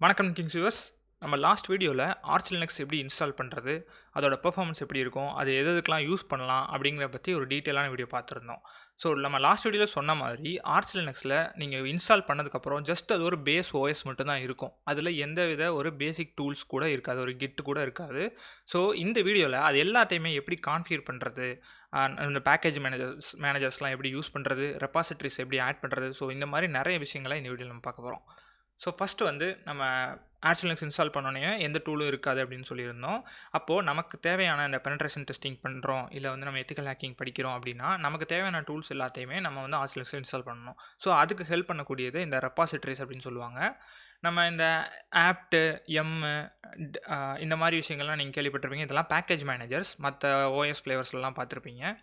வணக்கம் Kings viewers. நம்ம last வீடியோவில் ஆர்ச் லினக்ஸ் எப்படி இன்ஸ்டால் பண்ணுறது, அதோட பெர்ஃபார்மன்ஸ் எப்படி இருக்கும், அது எதுக்கெல்லாம் யூஸ் பண்ணலாம் அப்படிங்கிற பற்றி ஒரு டீட்டெயிலான வீடியோ பார்த்துருந்தோம். ஸோ நம்ம லாஸ்ட் வீடியோவில் சொன்ன மாதிரி ஆர்ச் லினக்ஸில் நீங்கள் இன்ஸ்டால் பண்ணதுக்கப்புறம் ஜஸ்ட் அது ஒரு பேஸ் ஓஎஸ் மட்டும்தான் இருக்கும். அதில் எந்தவித ஒரு பேசிக் டூல்ஸ் கூட இருக்காது, ஒரு கிட் கூட இருக்காது. ஸோ இந்த வீடியோவில் அது எல்லாத்தையுமே எப்படி கான்ஃபிகர் பண்ணுறது, இந்த பேக்கேஜ் மேனேஜர்ஸ்லாம் எப்படி யூஸ் பண்ணுறது, ரெபாசிட்டரிஸ் எப்படி ஆட் பண்ணுறது, ஸோ இந்த மாதிரி நிறைய விஷயங்களை இந்த வீடியோவில் நம்ம பார்க்க போகிறோம். ஸோ ஃபஸ்ட்டு வந்து நம்ம ஆர்ச் லினக்ஸ் இன்ஸ்டால் பண்ணோன்னே எந்த டூலும் இருக்காது அப்படின்னு சொல்லியிருந்தோம். அப்போது நமக்கு தேவையான இந்த பெனட்ரேஷன் டெஸ்டிங் பண்ணுறோம், இல்லை வந்து நம்ம எத்திக்கல் ஹேக்கிங் படிக்கிறோம் அப்படின்னா நமக்கு தேவையான டூல்ஸ் எல்லாத்தையுமே நம்ம வந்து ஆர்ச் லினக்ஸில் இன்ஸ்டால் பண்ணணும். ஸோ அதுக்கு ஹெல்ப் பண்ணக்கூடியது இந்த ரெபாசிட்டரிஸ் அப்படின்னு சொல்லுவாங்க. நம்ம இந்த ஆப்ட் இந்த மாதிரி விஷயங்கள்லாம் நீங்கள் கேள்விப்பட்டிருப்பீங்க. இதெல்லாம் பேக்கேஜ் மேனேஜர்ஸ், மற்ற ஓஎஸ் ஃப்ளேவர்ஸ்லாம் பார்த்துருப்பீங்க.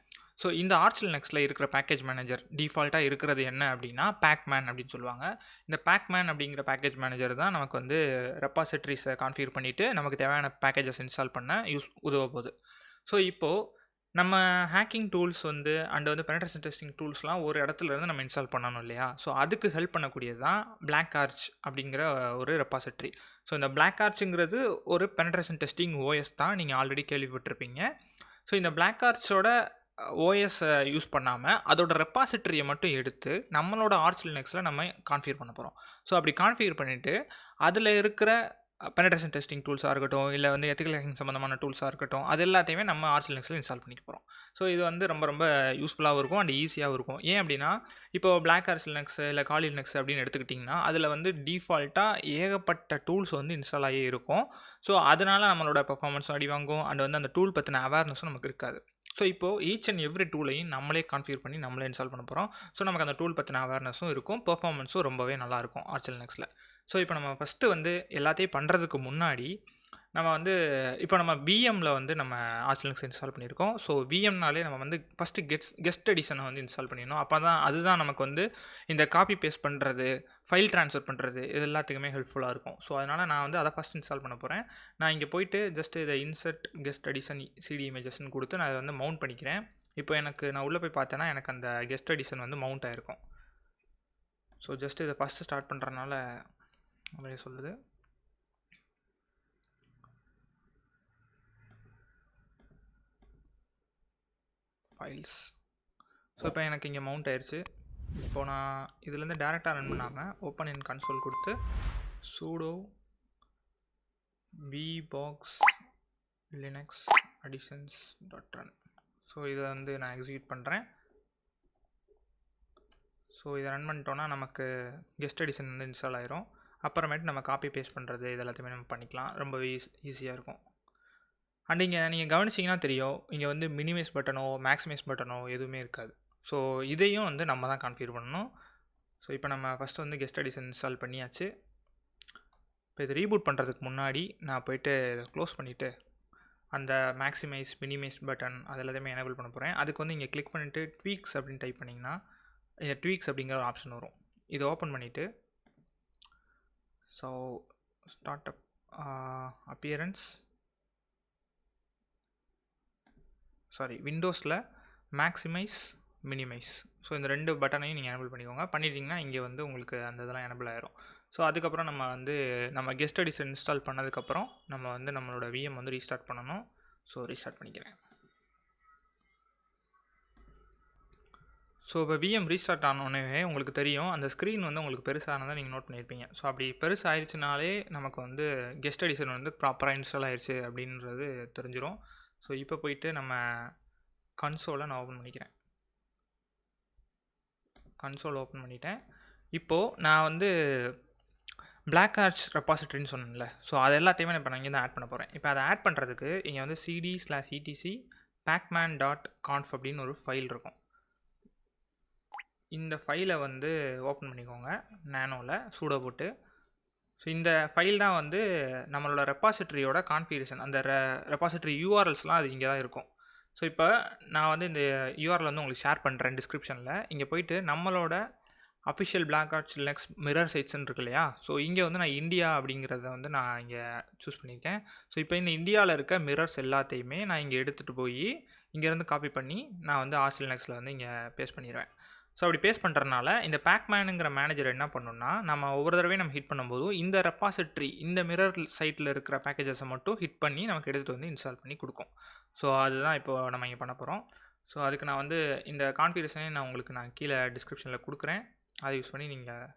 ஸோ இந்த ஆர்ச் லினக்ஸில் இருக்கிற பேக்கேஜ் மேனேஜர் டிஃபால்ட்டாக இருக்கிறது என்ன அப்படின்னா பேக்மேன் அப்படின்னு சொல்லுவாங்க. இந்த பேக்மேன் அப்படிங்கிற பேக்கேஜ் மேனேஜர் தான் நமக்கு வந்து ரெபாசிட்டரிஸை கான்ஃபிகர் பண்ணிவிட்டு நமக்கு தேவையான பேக்கேஜஸ் இன்ஸ்டால் பண்ண உதவ போகுது. ஸோ இப்போது நம்ம ஹேக்கிங் டூல்ஸ் வந்து வந்து பெனட்ரேஷன் டெஸ்டிங் டூல்ஸ்லாம் ஒரு இடத்துல இருந்து நம்ம இன்ஸ்டால் பண்ணணும் இல்லையா? ஸோ அதுக்கு ஹெல்ப் பண்ணக்கூடியது தான் பிளாக் ஆர்ச் அப்படிங்கிற ஒரு ரெபாசிட்டரி. ஸோ இந்த பிளாக் ஆர்ச்சுங்கிறது ஒரு பெனட்ரேஷன் டெஸ்டிங் ஓஎஸ் தான், நீங்கள் ஆல்ரெடி கேள்விப்பட்டிருப்பீங்க. ஸோ இந்த பிளாக் ஆர்ச்சோட ஓஎஸை யூஸ் பண்ணாமல் அதோட ரெபாசிட்டரியை மட்டும் எடுத்து நம்மளோட ஆர்ச் லினக்ஸில் நம்ம கான்ஃபிகர் பண்ண போகிறோம். ஸோ அப்படி கான்ஃபிகர் பண்ணிவிட்டு அதில் இருக்கிற பெனட்ரேஷன் டெஸ்டிங் டூல்ஸாக இருக்கட்டும், இல்லை வந்து எத்திக்கல் ஹேக்கிங் சம்மந்தமான டூல்ஸாக இருக்கட்டும், அது எல்லாத்தையுமே நம்ம ஆர்ச் லினக்ஸில் இன்ஸ்டால் பண்ணிக்க போகிறோம். ஸோ இது வந்து ரொம்ப ரொம்ப யூஸ்ஃபுல்லாகவும் இருக்கும் அண்ட் ஈஸியாகவும் இருக்கும். ஏன் அப்படின்னா இப்போ பிளாக் ஆர்ச் லினக்ஸ் இல்லை காலி லினக்ஸ் அப்படின்னு எடுத்துக்கிட்டிங்கன்னா அதில் வந்து டிஃபால்ட்டாக ஏகப்பட்ட டூல்ஸ் வந்து இன்ஸ்டால் ஆகி இருக்கும். ஸோ அதனால் நம்மளோட பெர்ஃபார்மன்ஸும் அடி வாங்கும் அண்ட் வந்து அந்த டூல் பற்றின அவேர்னஸும் நமக்கு இருக்காது. ஸோ இப்போது ஈச் அண்ட் எவ்ரி டூலையும் நம்மளே கான்ஃபிகர் பண்ணி நம்மளே இன்ஸ்டால் பண்ண போகிறோம். ஸோ நமக்கு அந்த டூல் பற்றின அவேர்னஸும் இருக்கும், பெர்ஃபார்மன்ஸும் ரொம்பவே நல்லாயிருக்கும் ஆர்ச் லினக்ஸில். ஸோ இப்போ நம்ம ஃபஸ்ட்டு வந்து எல்லாத்தையும் பண்ணுறதுக்கு முன்னாடி நம்ம வந்து இப்போ நம்ம விஎம்மில் வந்து நம்ம ஆர்ச் லினக்ஸ் இன்ஸ்டால் பண்ணியிருக்கோம். ஸோ விஎம்னாலே நம்ம வந்து ஃபஸ்ட்டு கெஸ்ட் எடிஷனை வந்து இன்ஸ்டால் பண்ணிடணும். அப்போ தான் அதுதான் நமக்கு வந்து இந்த காப்பி பேஸ்ட் பண்ணுறது, ஃபைல் ட்ரான்ஸ்ஃபர் பண்ணுறது, இது எல்லாத்துக்குமே ஹெல்ப்ஃபுல்லாக இருக்கும். ஸோ அதனால் நான் வந்து அதை ஃபஸ்ட் இன்ஸ்டால் பண்ண போகிறேன். நான் இங்கே போய்ட்டு ஜஸ்ட் இதை இன்சர்ட் கெஸ்ட் எடிஷன் சிடி இமேஜஸ்ன்னு கொடுத்து நான் அதை வந்து மவுண்ட் பண்ணிக்கிறேன். இப்போ நான் உள்ளே போய் பார்த்தேன்னா எனக்கு அந்த கெஸ்ட் எடிஷன் வந்து மவுண்ட் ஆகிருக்கும். ஸோ ஜஸ்ட் இதை ஃபஸ்ட்டு ஸ்டார்ட் பண்ணுறதுனால அப்படியே சொல்லுது. ஃபைல்ஸ். ஸோ இப்போ எனக்கு இங்கே மவுண்ட் ஆயிடுச்சு. இப்போது நான் இதுலேருந்து டேரெக்டாக ரன் பண்ணாமல் ஓப்பன் இன் கன்சோல் கொடுத்து sudo vbox linux additions.run. So இதை வந்து நான் எக்ஸிக்யூட் பண்ணுறேன். ஸோ இதை ரன் பண்ணிட்டோன்னா நமக்கு கெஸ்ட் எடிஷன் வந்து இன்ஸ்டால் ஆயிரும். அப்புறமேட்டு நம்ம காப்பி பேஸ்ட் பண்ணுறது இது எல்லாத்தையுமே நம்ம பண்ணிக்கலாம், ரொம்ப ஈஸியாக இருக்கும். அண்ட் இங்கே நீங்கள் கவனிச்சிங்கன்னா தெரியும், இங்கே வந்து மினிமைஸ் பட்டனோ மேக்ஸிமைஸ் பட்டனோ எதுவுமே இருக்காது. ஸோ இதையும் வந்து நம்ம தான் கான்ஃபிகர் பண்ணணும். ஸோ இப்போ நம்ம ஃபஸ்ட்டு வந்து கெஸ்ட் எடிஷன் இன்ஸ்டால் பண்ணியாச்சு. இப்போ இது ரீபூட் பண்ணுறதுக்கு முன்னாடி நான் போய்ட்டு க்ளோஸ் பண்ணிவிட்டு அந்த மேக்ஸிமைஸ் மினிமைஸ் பட்டன் அது எல்லாத்தையுமே எனேபிள் பண்ண போகிறேன். அதுக்கு வந்து இங்கே கிளிக் பண்ணிவிட்டு ட்வீக்ஸ் அப்படின்னு டைப் பண்ணிங்கன்னா இந்த ட்வீக்ஸ் அப்படிங்கிற ஒரு ஆப்ஷன் வரும். இதை ஓப்பன் பண்ணிவிட்டு ஸோ ஸ்டார்ட் அப் அப்பியரன்ஸ் விண்டோஸில் மேக்ஸிமைஸ் மினிமைஸ், ஸோ இந்த ரெண்டு பட்டனையும் நீங்கள் எனேபிள் பண்ணிக்கோங்க. பண்ணிட்டீங்கன்னா இங்கே வந்து உங்களுக்கு அந்த இதெல்லாம் எனேபிள் ஆயிரும். ஸோ அதுக்கப்புறம் நம்ம கெஸ்ட் எடிஷன் இன்ஸ்டால் பண்ணதுக்கப்புறம் நம்ம வந்து நம்மளோட விஎம் வந்து ரீஸ்டார்ட் பண்ணணும். ஸோ ரீஸ்டார்ட் பண்ணிக்கிறேன். ஸோ இப்போ விஎம் ரீஸ்டார்ட் ஆனோடனே உங்களுக்கு தெரியும் அந்த ஸ்க்ரீன் வந்து உங்களுக்கு பெருசானதை நீங்கள் நோட் பண்ணியிருப்பீங்க. ஸோ அப்படி பெருசாகிடுச்சுனாலே நமக்கு வந்து கெஸ்ட் எடிஷன் வந்து ப்ராப்பராக இன்ஸ்டால் ஆயிடுச்சு அப்படின்றது தெரிஞ்சிடும். ஸோ இப்போ போயிட்டு நம்ம கன்சோலை நான் ஓப்பன் பண்ணிக்கிறேன். கன்சோல் ஓப்பன் பண்ணிட்டேன். இப்போது நான் வந்து பிளாக் ஆர்ச் ரெபாசிட்டரின்னு சொன்னேன்ல, ஸோ அது எல்லாத்தையுமே இப்போ நான் இங்கே தான் ஆட் பண்ண போகிறேன். இப்போ அதை ஆட் பண்ணுறதுக்கு இங்கே வந்து cd/etc pacman.conf அப்படின்னு ஒரு ஃபைல் இருக்கும். இந்த ஃபைலை வந்து ஓப்பன் பண்ணிக்கோங்க நேனோவில் சூடோ போட்டு. ஸோ இந்த ஃபைல் தான் வந்து நம்மளோட ரெபாசிட்டரியோட கான்ஃபிகரேஷன், அந்த ரெபாசிட்டரி யூஆர்எல்ஸ்லாம் அது இங்கே தான் இருக்கும். ஸோ இப்போ நான் வந்து இந்த யூஆர்எல் வந்து உங்களுக்கு ஷேர் பண்ணுறேன் டிஸ்கிரிப்ஷனில். இங்கே போயிட்டு நம்மளோட official Black Arch Linux mirror சைட்ஸ்ன்னு இருக்கு இல்லையா, ஸோ இங்கே வந்து நான் இந்தியா அப்படிங்கிறத வந்து நான் இங்கே சூஸ் பண்ணியிருக்கேன். ஸோ இப்போ இந்த இந்தியாவில் இருக்க மிரர்ஸ் எல்லாத்தையுமே நான் இங்கே எடுத்துகிட்டு போய் இங்கேருந்து காப்பி பண்ணி நான் வந்து ஆர்ச் லினக்ஸில் வந்து இங்கே பேஸ்ட் பண்ணிடுவேன். ஸோ அப்படி பேஸ்ட் பண்ணுறதுனால இந்த பேக்மேனுங்கிற மேனேஜர் என்ன பண்ணணும்னா, நம்ம ஒவ்வொரு தடவையும் நம்ம ஹிட் பண்ணும்போது இந்த ரெப்பாசிட்ரி இந்த மிரர் சைட்டில் இருக்கிற பேக்கேஜஸை மட்டும் ஹிட் பண்ணி நமக்கு எடுத்துகிட்டு வந்து இன்ஸ்டால் பண்ணி கொடுக்கும். ஸோ அதுதான் இப்போ நம்ம இங்கே பண்ண போகிறோம். ஸோ அதுக்கு நான் வந்து இந்த கான்ஃபிகரேஷனே நான் கீழே டிஸ்கிரிப்ஷனில் கொடுக்குறேன். அதை யூஸ் பண்ணி நீங்கள்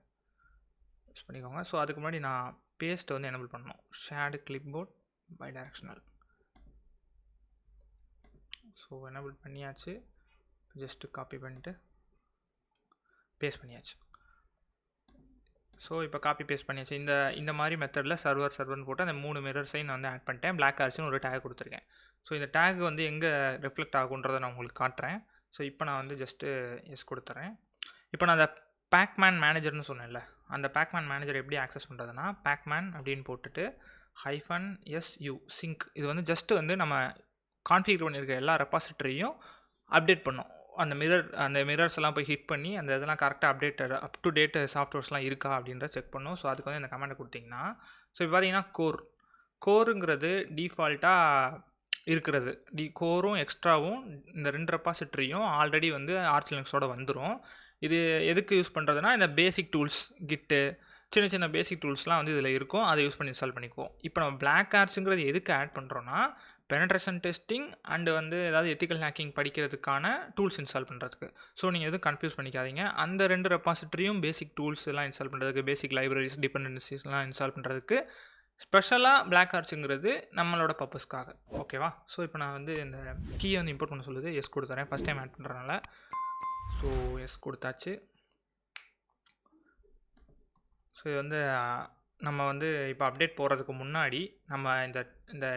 யூஸ் பண்ணிக்கோங்க. ஸோ அதுக்கு முன்னாடி நான் பேஸ்ட்டை வந்து எனேபிள் பண்ணணும். Shared clipboard bidirectional. So enable பண்ணியாச்சு. ஜஸ்ட்டு காப்பி பண்ணிட்டு பேஸ்ட் பண்ணியாச்சு. ஸோ இப்போ காப்பி பேஸ்ட் பண்ணியாச்சு. இந்த மாதிரி மெத்தடில் சர்வர்னு போட்டு அந்த 3 மிரர்ஸையும் நான் வந்து ஆட் பண்ணிட்டேன். பிளாக் ஆர்ட்ஸ்னு ஒரு டேக் கொடுத்துருக்கேன். ஸோ இந்த டேக் வந்து எங்கே ரிஃப்ளெக்ட் ஆகுன்றதை நான் உங்களுக்கு காட்டுறேன். ஸோ இப்போ நான் வந்து ஜஸ்ட்டு எஸ் கொடுத்துறேன். இப்போ நான் அந்த பேக்மேன் மேனேஜர்னு சொன்னேன்ல, அந்த பேக்மேன் மேனேஜர் எப்படி ஆக்சஸ் பண்ணுறதுனா, பேக்மேன் அப்படின்னு போட்டுட்டு -su சிங்க். இது வந்து ஜஸ்ட்டு வந்து நம்ம கான்ஃபிகர் பண்ணியிருக்க எல்லா ரெப்பாசிட்டரியும் அப்டேட் பண்ணோம். அந்த மிரர்ஸ் எல்லாம் போய் ஹிட் பண்ணி அந்த இதெல்லாம் கரெக்டாக அப் டு டேட் சாஃப்ட்வேர்ஸ்லாம் இருக்கா அப்படின்றத செக் பண்ணும். ஸோ அதுக்கு வந்து இந்த கமெண்டை கொடுத்தீங்கன்னா, ஸோ இப்போ பார்த்தீங்கன்னா கோருங்கிறது டிஃபால்ட்டாக இருக்கிறது. கோரும் எக்ஸ்ட்ராவும் இந்த 2 ரெப்பாசிட்டரியும் ஆல்ரெடி வந்து ஆர்ச் லினக்ஸோட வந்துடும். இது எதுக்கு யூஸ் பண்ணுறதுனா, இந்த பேசிக் டூல்ஸ் கிட்டு சின்ன பேசிக் டூல்ஸ்லாம் வந்து இதில் இருக்கும். அதை யூஸ் பண்ணி இன்ஸ்டால் பண்ணிக்குவோம். இப்போ நம்ம பிளாக் ஆர்ட்ஸுங்கிறது எதுக்கு ஆட் பண்ணுறோன்னா, பெனட்ரேஷன் டெஸ்டிங் அண்டு வந்து ஏதாவது எத்திக்கல் ஹேக்கிங் படிக்கிறதுக்கான டூல்ஸ் இன்ஸ்டால் பண்ணுறதுக்கு. ஸோ நீங்கள் எதுவும் கன்ஃபியூஸ் பண்ணிக்காதீங்க. அந்த 2 ரெப்பாசிட்டரியும் பேசிக் டூல்ஸ் எல்லாம் இன்ஸ்டால் பண்ணுறதுக்கு, பேசிக் லைப்ரரிஸ் டிபெண்டன்சிஸ்லாம் இன்ஸ்டால் பண்ணுறதுக்கு ஸ்பெஷலாக பிளாக் ஆர்ட்ஸுங்கிறது நம்மளோட பர்பஸ்க்காக. ஓகேவா? ஸோ இப்போ நான் வந்து இந்த கீயை வந்து இம்போர்ட் பண்ண சொல்லுது. எஸ் கொடுத்துறேன். ஃபஸ்ட் டைம் ஆட் பண்ணுறதுனால. ஸோ எஸ் கொடுத்தாச்சு. ஸோ இது வந்து நம்ம வந்து இப்போ அப்டேட் போகிறதுக்கு முன்னாடி நம்ம இந்த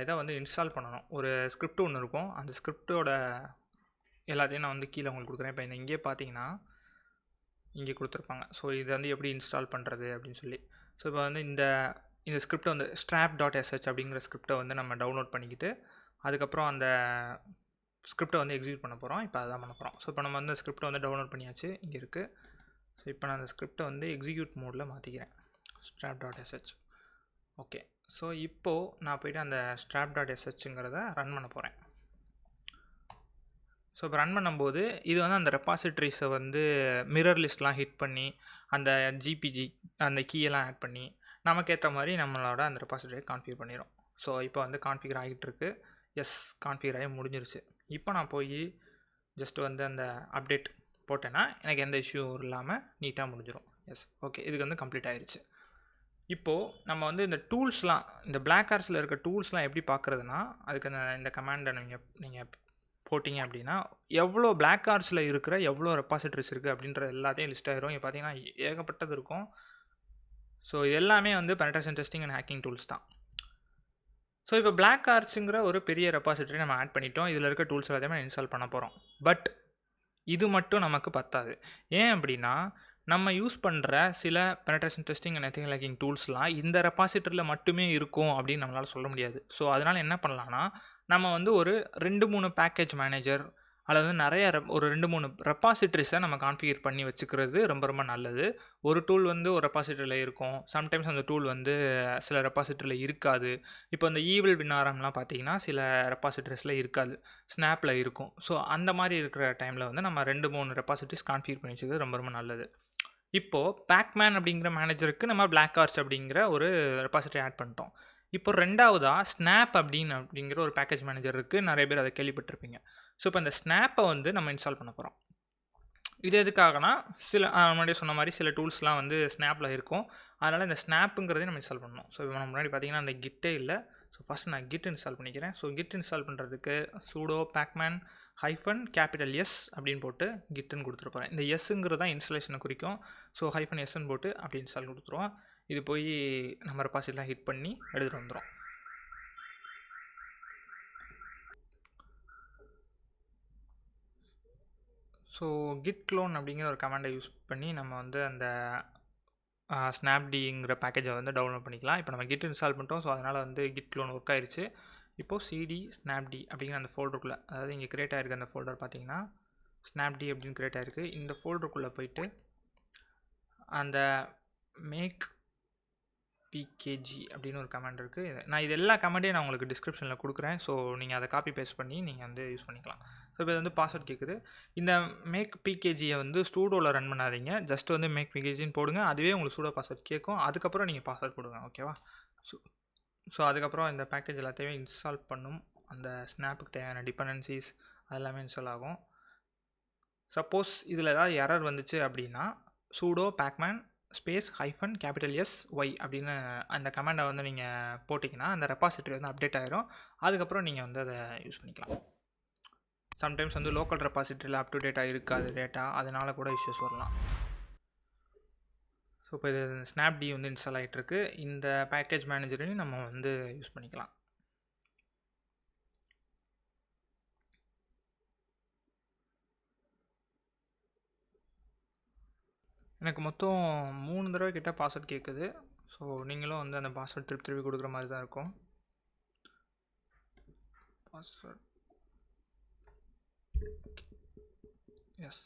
இதை வந்து இன்ஸ்டால் பண்ணணும். ஒரு ஸ்கிரிப்ட் ஒன்று இருக்கும். அந்த ஸ்கிரிப்டோட எல்லாத்தையும் நான் வந்து கீழே உங்களுக்கு கொடுக்குறேன். இப்போ இங்கே பார்த்தீங்கன்னா இங்கே கொடுத்துருப்பாங்க. ஸோ இதை வந்து எப்படி இன்ஸ்டால் பண்ணுறது அப்படின்னு சொல்லி. ஸோ இப்போ வந்து இந்த ஸ்கிரிப்டை வந்து strap.sh அப்படிங்கிற ஸ்கிரிப்டை வந்து நம்ம டவுன்லோட் பண்ணிக்கிட்டு, அதுக்கப்புறம் அந்த ஸ்கிரிப்டை வந்து எக்ஸிக்யூட் பண்ண போகிறோம். இப்போ அதான் பண்ண போகிறோம். ஸோ இப்போ நம்ம வந்து ஸ்கிரிப்டை வந்து டவுன்லோட் பண்ணியாச்சு. இங்கே இருக்குது. ஸோ இப்போ நான் அந்த ஸ்கிரிப்டை வந்து எக்ஸிக்யூட் மோடில் மாற்றிக்கிறேன். strap.sh. ஓகே. ஸோ இப்போது நான் போய்ட்டு அந்த strap.shங்கிறத ரன் பண்ண போகிறேன். ஸோ இப்போ ரன் பண்ணும்போது இது வந்து அந்த ரெப்பாசிட்ரிஸை வந்து மிரர் லிஸ்ட்லாம் ஹிட் பண்ணி அந்த ஜிபிஜி அந்த கீயெல்லாம் ஆட் பண்ணி நமக்கு ஏற்ற மாதிரி நம்மளோட அந்த ரெப்பாசிட்டரியை கான்ஃபிகர் பண்ணிடும். ஸோ இப்போ வந்து கான்ஃபிகர் ஆகிட்டு இருக்கு. எஸ், கான்ஃபிகர் ஆகி முடிஞ்சிருச்சு. இப்போ நான் போய் ஜஸ்ட் வந்து அந்த அப்டேட் போட்டேன்னா எனக்கு எந்த இஷ்யூவும் இல்லாமல் நீட்டாக முடிஞ்சிடும். Yes, okay. இதுக்கு வந்து கம்ப்ளீட் ஆகிடுச்சு. இப்போது நம்ம வந்து இந்த டூல்ஸ்லாம், இந்த பிளாக் ஆர்ட்ஸில் இருக்க டூல்ஸ்லாம் எப்படி பார்க்குறதுனா, அதுக்கு இந்த கமாண்டை நீங்கள் போட்டிங்க அப்படின்னா எவ்வளோ பிளாக் ஆர்ட்ஸில் இருக்கிற எவ்வளோ ரெப்பாசிட்டரிஸ் இருக்குது அப்படின்ற எல்லாத்தையும் லிஸ்ட் ஆகிரும். இங்கே பார்த்தீங்கன்னா ஏகப்பட்டது இருக்கும். ஸோ இது எல்லாமே வந்து penetration testing and hacking tools தான். ஸோ இப்போ பிளாக் ஆர்ட்ஸுங்கிற ஒரு பெரிய ரெப்பாசிட்டரி நம்ம ஆட் பண்ணிட்டோம். இதில் இருக்க டூல்ஸ் எல்லாத்தையுமே இன்ஸ்டால் பண்ண போகிறோம். பட் இது மட்டும் நமக்கு பத்தாது. ஏன் அப்படின்னா, நம்ம யூஸ் பண்ணுற சில penetration testing and ethical hacking டூல்ஸ்லாம் இந்த ரெப்பாசிட்டரியில் மட்டுமே இருக்கும் அப்படின்னு நம்மளால் சொல்ல முடியாது. ஸோ அதனால் என்ன பண்ணலான்னா, நம்ம வந்து ஒரு 2-3 பேக்கேஜ் மேனேஜர் அல்லது நிறைய ஒரு 2-3 ரெப்பாசிட்டரிஸை நம்ம கான்ஃபிகர் பண்ணி வச்சுக்கிறது ரொம்ப ரொம்ப நல்லது. ஒரு டூல் வந்து ஒரு ரெப்பாசிட்டரியில் இருக்கும். சம்டைம்ஸ் அந்த டூல் வந்து சில ரெப்பாசிட்டரியில் இருக்காது. இப்போ இந்த ஈவில் வின்னாரம்லாம் பார்த்தீங்கன்னா சில ரெப்பாசிட்டரிஸில் இருக்காது, ஸ்னாப்பில் இருக்கும். ஸோ அந்த மாதிரி இருக்கிற டைமில் வந்து நம்ம 2-3 ரெப்பாசிட்டரிஸ் கான்ஃபிகர் பண்ணி வச்சுக்கிறது ரொம்ப ரொம்ப நல்லது. இப்போது பேக்மேன் அப்படிங்கிற மேனேஜருக்கு நம்ம பிளாக் ஆர்ட்ஸ் அப்படிங்கிற ஒரு ரெப்பாசிட்டரி ஆட் பண்ணிட்டோம். இப்போ ரெண்டாவதாக ஸ்னாப் அப்படிங்கிற ஒரு பேக்கேஜ் மேனேஜர் இருக்குது. நிறைய பேர் அதை கேள்விப்பட்டிருப்பீங்க. ஸோ இப்போ இந்த ஸ்னாப்பை வந்து நம்ம இன்ஸ்டால் பண்ண போகிறோம். இது எதுக்காகனா, முன்னாடியே சொன்ன மாதிரி சில டூல்ஸ்லாம் வந்து ஸ்னாப்பில் இருக்கும். அதனால் இந்த ஸ்னாப்புங்கிறதையும் நம்ம இன்ஸ்டால் பண்ணணும். ஸோ இப்போ நம்ம முன்னாடி பார்த்தீங்கன்னா அந்த கிட்டே இல்லை. ஸோ ஃபஸ்ட் நான் கிட் இன்ஸ்டால் பண்ணிக்கிறேன். ஸோ கிட் இன்ஸ்டால் பண்ணுறதுக்கு sudo pacman -S அப்படின்னு போட்டு கிட்டுன்னு கொடுத்துட்டு போகிறேன். இந்த எஸ்ஸுங்கிறது தான் இன்ஸ்டாலேஷனை குறிக்கும். ஸோ -Sன்னு போட்டு அப்படி இன்ஸ்டால் கொடுத்துருவோம். இது போய் நம்ம ரெப்பாசிட்டரிலாம் ஹிட் பண்ணி எடுத்துகிட்டு வந்துடும். ஸோ git clone அப்படிங்கிற ஒரு கமாண்டை யூஸ் பண்ணி நம்ம வந்து அந்த snapdங்கிற பேக்கேஜை வந்து டவுன்லோட் பண்ணிக்கலாம். இப்போ நம்ம கிட் இன்ஸ்டால் பண்ணிட்டோம். ஸோ அதனால் வந்து git clone ஒர்க் ஆயிடுச்சு. இப்போது cd snapd அப்படிங்கிற அந்த ஃபோல்டருக்குள்ளே, அதாவது இங்கே கிரியேட் ஆகிருக்கு அந்த ஃபோல்டர் பார்த்தீங்கன்னா snapd அப்படின்னு கிரியேட் ஆகிருக்கு. இந்த ஃபோல்டருக்குள்ளே போயிட்டு அந்த மேக் pkg அப்படின்னு ஒரு கமாண்ட் இருக்குது. நான் இது எல்லா கமாண்டையும் நான் உங்களுக்கு டிஸ்கிரிப்ஷனில் கொடுக்குறேன். ஸோ நீங்கள் அதை காப்பி பேஸ்ட் பண்ணி நீங்கள் வந்து யூஸ் பண்ணிக்கலாம். ஸோ இப்போ வந்து பாஸ்வேர்ட் கேட்குது. இந்த மேக் பிகேஜியை வந்து சூடோவில் ரன் பண்ணாதீங்க. ஜஸ்ட் வந்து மேக் பிகேஜின்னு போடுங்க. அதுவே உங்களுக்கு சூடோ பாஸ்வேர்ட் கேட்கும். அதுக்கப்புறம் நீங்கள் பாஸ்வேர்ட் கொடுங்க. ஓகேவா? ஸோ அதுக்கப்புறம் இந்த பேக்கேஜ் எல்லாத்தையுமே இன்ஸ்டால் பண்ணும். அந்த ஸ்னாப்புக்கு தேவையான டிபெண்டன்சிஸ் அதெல்லாமே இன்ஸ்டால் ஆகும். சப்போஸ் இதில் ஏதாவது எரர் வந்துச்சு அப்படின்னா சூடோ பேக்மேன் ஸ்பேஸ் -S_Y அப்படின்னு அந்த கமாண்டை வந்து நீங்கள் போட்டிங்கன்னா அந்த ரெபாசிட்டரி வந்து அப்டேட் ஆகிரும். அதுக்கப்புறம் நீங்கள் வந்து அதை யூஸ் பண்ணிக்கலாம். சம்டைம்ஸ் வந்து லோக்கல் ரெபாசிட்டரியில் அப் டு டேட்டாக இருக்காது டேட்டா, அதனால் கூட இஷ்யூஸ் வரலாம். ஸோ இப்போ இது ஸ்னாப்டி வந்து இன்ஸ்டால் ஆகிட்டுருக்கு. இந்த பேக்கேஜ் மேனேஜரையும் நம்ம வந்து யூஸ் பண்ணிக்கலாம். எனக்கு மொத்தம் 3 தடவை கிட்ட பாஸ்வேர்ட் கேட்குது. ஸோ நீங்களும் வந்து அந்த பாஸ்வேர்ட் திருப்பி கொடுக்குற மாதிரி தான் இருக்கும். Password S.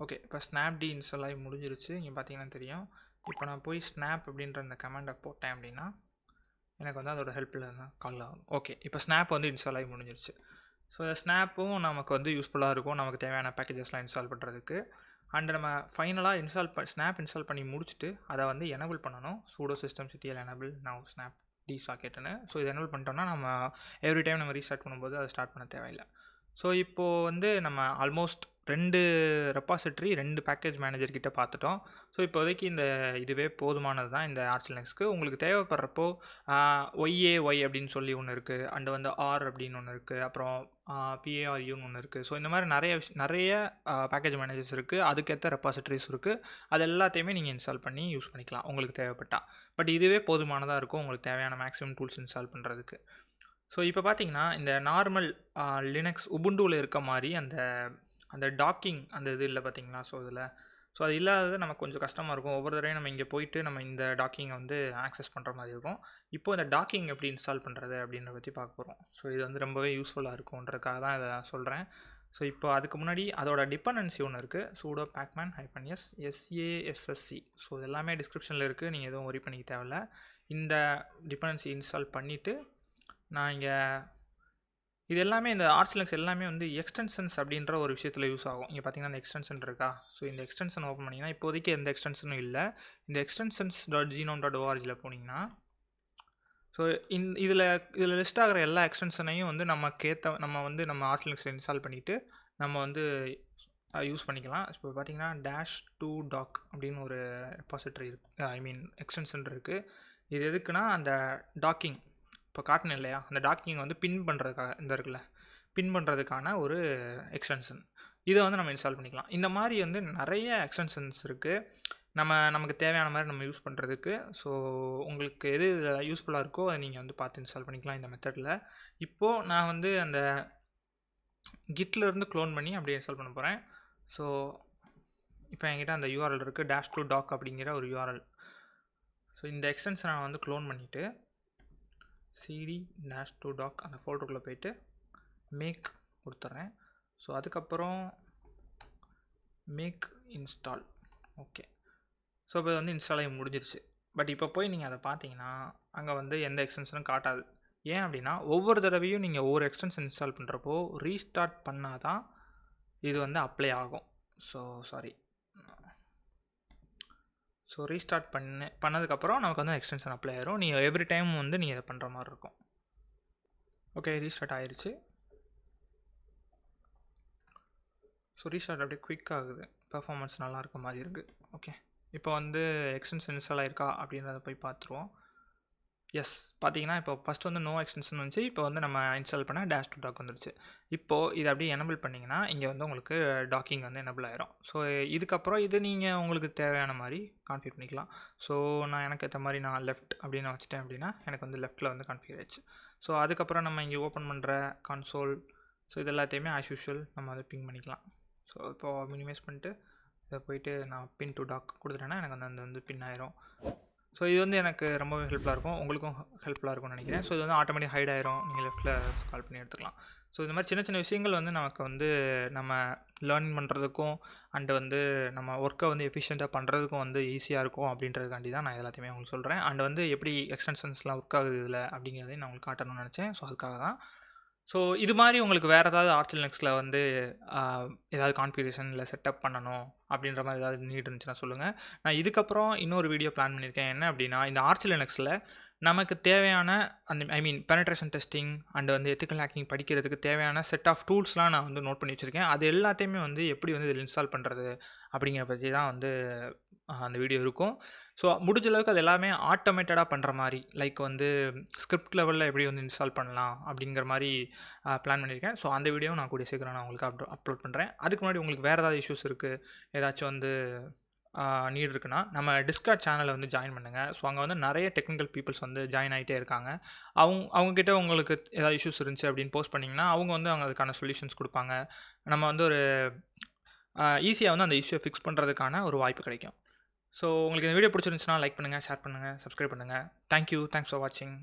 ஓகே, இப்போ ஸ்னாப்டி இன்ஸ்டால் ஆகி முடிஞ்சிருச்சு. இங்கே பார்த்தீங்கன்னா தெரியும். இப்போ நான் போய் ஸ்னாப் அப்படின்ற அந்த கமாண்டை போட்டேன் அப்படின்னா எனக்கு வந்து அதோட ஹெல்ப்பில் தான் கால் ஆகும். ஓகே, இப்போ ஸ்னாப் வந்து இன்ஸ்டால் ஆகி முடிஞ்சிருச்சு. ஸோ ஸ்னாப்பும் நமக்கு வந்து யூஸ்ஃபுல்லாக இருக்கும் நமக்கு தேவையான பேக்கேஜஸ்லாம் இன்ஸ்டால் பண்ணுறதுக்கு. அண்ட் நம்ம ஃபைனலாக ஸ்னாப் இன்ஸ்டால் பண்ணி முடிச்சுட்டு அதை வந்து எனபிள் பண்ணணும். Sudo systemctl enable now snap d சாக்கெட்டுன்னு. ஸோ இது எனபிள் பண்ணிட்டோம்னா நம்ம எவ்ரி டைம் நம்ம ரீஸ்டார்ட் பண்ணும்போது அதை ஸ்டார்ட் பண்ண தேவையில்லை. ஸோ இப்போது வந்து நம்ம ஆல்மோஸ்ட் 2 ரெபாசிட்டரி 2 பேக்கேஜ் மேனேஜர் கிட்ட பார்த்துட்டோம். ஸோ இப்போதைக்கு இந்த இதுவே போதுமானது தான் இந்த ஆர்ச் லினக்ஸ்க்கு. உங்களுக்கு தேவைப்படுறப்போ OYAY அப்படின்னு சொல்லி ஒன்று இருக்குது. அண்டு வந்து R அப்படின்னு ஒன்று இருக்குது. அப்புறம் PARUன்னு ஒன்று இருக்குது. ஸோ இந்த மாதிரி நிறைய பேக்கேஜ் மேனேஜர்ஸ் இருக்குது. அதுக்கேற்ற ரெபாசிட்டரிஸ் இருக்குது. அது எல்லாத்தையுமே நீங்கள் இன்ஸ்டால் பண்ணி யூஸ் பண்ணிக்கலாம் உங்களுக்கு தேவைப்பட்டால். பட் இதுவே போதுமானதாக இருக்கும் உங்களுக்கு தேவையான மேக்ஸிமம் டூல்ஸ் இன்ஸ்டால் பண்ணுறதுக்கு. ஸோ இப்போ பார்த்தீங்கன்னா இந்த நார்மல் லினக்ஸ் உபுண்டுவில் இருக்க மாதிரி அந்த டாக்கிங் அந்த இது இல்லை பார்த்தீங்களா? ஸோ அது இல்லாதது நமக்கு கொஞ்சம் கஷ்டமாக இருக்கும். ஒவ்வொரு தடவையும் நம்ம இங்கே போயிட்டு நம்ம இந்த டாக்கிங்கை வந்து ஆக்சஸ் பண்ணுற மாதிரி இருக்கும். இப்போது இந்த டாக்கிங் எப்படி இன்ஸ்டால் பண்ணுறது அப்படின்றத பற்றி பார்க்க போகிறோம். ஸோ இது வந்து ரொம்பவே யூஸ்ஃபுல்லாக இருக்கும்ன்றதுக்காக தான் இதை சொல்கிறேன். ஸோ இப்போ அதுக்கு முன்னாடி அதோட டிபெண்டன்சி ஒன்று இருக்குது. Sudo pacman -S SASSC. So இது எல்லாமே டிஸ்கிரிப்ஷனில் இருக்குது. நீங்கள் எதுவும் ஒரி பண்ணிக்க தேவையில்ல. இந்த டிபெண்டன்சி இன்ஸ்டால் பண்ணிவிட்டு நான் இங்கே இது எல்லாமே இந்த ஆர்ச் லினக்ஸ் எல்லாமே வந்து எக்ஸ்டென்ஷன்ஸ் அப்படின்ற ஒரு விஷயத்தில் யூஸ் ஆகும். இங்கே பார்த்தீங்கன்னா இந்த எக்ஸ்டென்ஷன் இருக்கா? ஸோ இந்த எக்ஸ்டென்ஷன் ஓப்பன் பண்ணிங்கன்னா இப்போதைக்கு எந்த எக்ஸ்டென்ஷனும் இல்லை. இந்த extensions.gnome.org போனீங்கன்னா ஸோ இதில் லிஸ்ட் ஆகிற எல்லா எக்ஸ்டென்ஷனையும் வந்து நம்ம ஆர்ச் லினக்ஸ் இன்ஸ்டால் பண்ணிவிட்டு நம்ம வந்து யூஸ் பண்ணிக்கலாம். இப்போ பார்த்தீங்கன்னா -2doc அப்படின்னு ஒரு ரெபாசிட்டரி இருக்குது, எக்ஸ்டென்ஷன் இருக்குது. இது எதுக்குன்னா அந்த டாக்கிங் இப்போ காட்டினேன் இல்லையா, அந்த டாக்கிங் வந்து பின் பண்ணுறதுக்கான ஒரு எக்ஸ்டென்ஷன். இதை வந்து நம்ம இன்ஸ்டால் பண்ணிக்கலாம். இந்த மாதிரி வந்து நிறைய எக்ஸ்டென்ஷன்ஸ் இருக்குது நமக்கு தேவையான மாதிரி நம்ம யூஸ் பண்ணுறதுக்கு. ஸோ உங்களுக்கு எது யூஸ்ஃபுல்லாக இருக்கோ அதை நீங்கள் வந்து பார்த்து இன்ஸ்டால் பண்ணிக்கலாம் இந்த மெத்தடில். இப்போது நான் வந்து அந்த கிட்லேருந்து க்ளோன் பண்ணி அப்படியே இன்ஸ்டால் பண்ண போகிறேன். ஸோ இப்போ என்கிட்ட அந்த URL இருக்குது, -2doc அப்படிங்கிற ஒரு URL. ஸோ இந்த எக்ஸ்டென்ஷனை நான் வந்து க்ளோன் பண்ணிவிட்டு cd-2doc அந்த ஃபோல்டருக்குள்ளே போயிட்டு மேக் கொடுத்துட்றேன். ஸோ அதுக்கப்புறம் மேக் இன்ஸ்டால். ஓகே, ஸோ இப்போ வந்து இன்ஸ்டால் ஆகி முடிஞ்சிருச்சு. பட் இப்போ போய் நீங்கள் அதை பார்த்தீங்கன்னா அங்கே வந்து எந்த எக்ஸ்டென்ஷனும் காட்டாது. ஏன் அப்படின்னா ஒவ்வொரு தடவையும் நீங்கள் ஒவ்வொரு எக்ஸ்டென்ஷன் இன்ஸ்டால் பண்ணுறப்போ ரீஸ்டார்ட் பண்ணால் தான் இது வந்து அப்ளை ஆகும். ஸோ ரீஸ்டார்ட் பண்ணதுக்கப்புறம் நமக்கு வந்து எக்ஸ்டென்ஷன் அப்ளை ஆயிரும். நீங்கள் எவ்ரி டைம் வந்து நீங்கள் இதை பண்ணுற மாதிரி இருக்கும். ஓகே, ரீஸ்டார்ட் ஆயிடுச்சு. ஸோ ரீஸ்டார்ட் அப்படியே குயிக் ஆகுது, பெர்ஃபார்மன்ஸ் நல்லா இருக்க மாதிரி இருக்குது. ஓகே, இப்போ வந்து எக்ஸ்டென்ஷன் இன்ஸ்டால் ஆயிருக்கா அப்படின்றத போய் பார்த்துருவோம். எஸ், பார்த்தீங்கன்னா இப்போ ஃபஸ்ட் வந்து நோ எக்ஸ்டென்ஷன் வந்துச்சு. இப்போ வந்து நம்ம இன்ஸ்டால் பண்ண -2doc வந்துருச்சு. இப்போது இதை அப்படியே எனபிள் பண்ணிங்கன்னா இங்கே வந்து உங்களுக்கு டாக்கிங் வந்து எனபிள் ஆயிரும். ஸோ இதுக்கப்புறம் இது நீங்கள் உங்களுக்கு தேவையான மாதிரி கான்ஃபிகர் பண்ணிக்கலாம். ஸோ நான் எனக்கு ஏற்ற மாதிரி நான் லெஃப்ட் அப்படின்னு வச்சுட்டேன் அப்படின்னா எனக்கு வந்து லெஃப்ட்டில் வந்து கான்ஃபிகர் ஆயிடுச்சு. ஸோ அதுக்கப்புறம் நம்ம இங்கே ஓப்பன் பண்ணுற கன்சோல், ஸோ இது எல்லாத்தையுமே ஆஸ் யூஷுவல் நம்ம அதை பிங் பண்ணிக்கலாம். ஸோ இப்போது மினிமைஸ் பண்ணிட்டு இதை போயிட்டு நான் pin to doc கொடுத்துட்டேன்னா எனக்கு அந்த வந்து பின் ஆயிரும். ஸோ இது வந்து எனக்கு ரொம்பவே ஹெல்ப்ஃபுல்லாக இருக்கும், உங்களுக்கும் ஹெல்ப்ஃபுல்லாக இருக்கும்னு நினைக்கிறேன். ஸோ இது வந்து ஆட்டோமேட்டிக் ஹைட் ஆயிரும், நீங்கள் லெஃப்ட்டில் கால் பண்ணி எடுத்துக்கலாம். ஸோ இந்த மாதிரி சின்ன சின்ன விஷயங்கள் வந்து நமக்கு வந்து நம்ம லேர்ன் பண்ணுறதுக்கும் அண்டு வந்து நம்ம ஒர்க்கை வந்து எஃபிஷியண்ட்டாக பண்ணுறதுக்கும் வந்து ஈஸியாக இருக்கும் அப்படின்றதுக்காண்டி தான் நான் எல்லாத்தையுமே உங்களுக்கு சொல்கிறேன். அண்டு வந்து எப்படி எக்ஸ்டென்ஷன்ஸ்லாம் ஒர்க் ஆகுது இதில் அப்படிங்கிறதையும் நான் உங்களுக்கு காட்டணும்னு நினச்சேன். ஸோ அதுக்காக தான். ஸோ இது மாதிரி உங்களுக்கு வேறு ஏதாவது ஆர்ச் லினக்ஸில் வந்து ஏதாவது கான்ஃபிகரேஷன் இல்லை செட்டப் பண்ணணும் அப்படின்ற மாதிரி ஏதாவது நீட் இருந்துச்சுன்னா சொல்லுங்கள். நான் இதுக்கப்புறம் இன்னொரு வீடியோ பிளான் பண்ணியிருக்கேன். என்ன அப்படின்னா, இந்த ஆர்ச் லினக்ஸில் நமக்கு தேவையான பெனட்ரேஷன் டெஸ்டிங் அண்ட் வந்து எத்திக்கல் ஹேக்கிங் படிக்கிறதுக்கு தேவையான செட் ஆஃப் டூல்ஸ்லாம் நான் வந்து நோட் பண்ணி வச்சுருக்கேன். அது எல்லாத்தையுமே வந்து எப்படி வந்து இதில் இன்ஸ்டால் பண்ணுறது அப்படிங்கிற பற்றி தான் வந்து அந்த வீடியோ இருக்கும். ஸோ முடிஞ்ச அளவுக்கு அது எல்லாமே ஆட்டோமேட்டடாக பண்ணுற மாதிரி, லைக் வந்து ஸ்கிரிப்ட் லெவலில் எப்படி வந்து இன்ஸ்டால் பண்ணலாம் அப்படிங்கிற மாதிரி பிளான் பண்ணியிருக்கேன். ஸோ அந்த வீடியோவும் நான் கூடிய சீக்கிரம் நான் உங்களுக்கு அப்லோட் பண்ணுறேன். அதுக்கு முன்னாடி உங்களுக்கு வேறு ஏதாவது இஷ்யூஸ் இருக்குது, ஏதாச்சும் வந்து நீட் இருக்குன்னா, நம்ம டிஸ்கார்ட் சேனலை வந்து ஜாயின் பண்ணுங்கள். ஸோ அங்கே வந்து நிறைய டெக்னிக்கல் பீப்புள்ஸ் வந்து ஜாயின் ஆகிட்டே இருக்காங்க. அவங்கக்கிட்ட உங்களுக்கு ஏதாவது இஷ்யூஸ் இருந்துச்சு அப்படின்னு போஸ்ட் பண்ணிங்கன்னா, அவங்க வந்து அதுக்கான சொல்யூஷன்ஸ் கொடுப்பாங்க. நம்ம வந்து ஒரு ஈஸியாக வந்து அந்த இஷ்யூவை ஃபிக்ஸ் பண்ணுறதுக்கான ஒரு வாய்ப்பு கிடைக்கும். ஸோ உங்களுக்கு இந்த வீடியோ பிடிச்சிருந்துச்சுன்னா லைக் பண்ணுங்கள், ஷேர் பண்ணுங்கள், சப்ஸ்கிரைப் பண்ணுங்கள். தேங்க்யூ. தேங்க்ஸ் ஃபார் வாட்சிங்.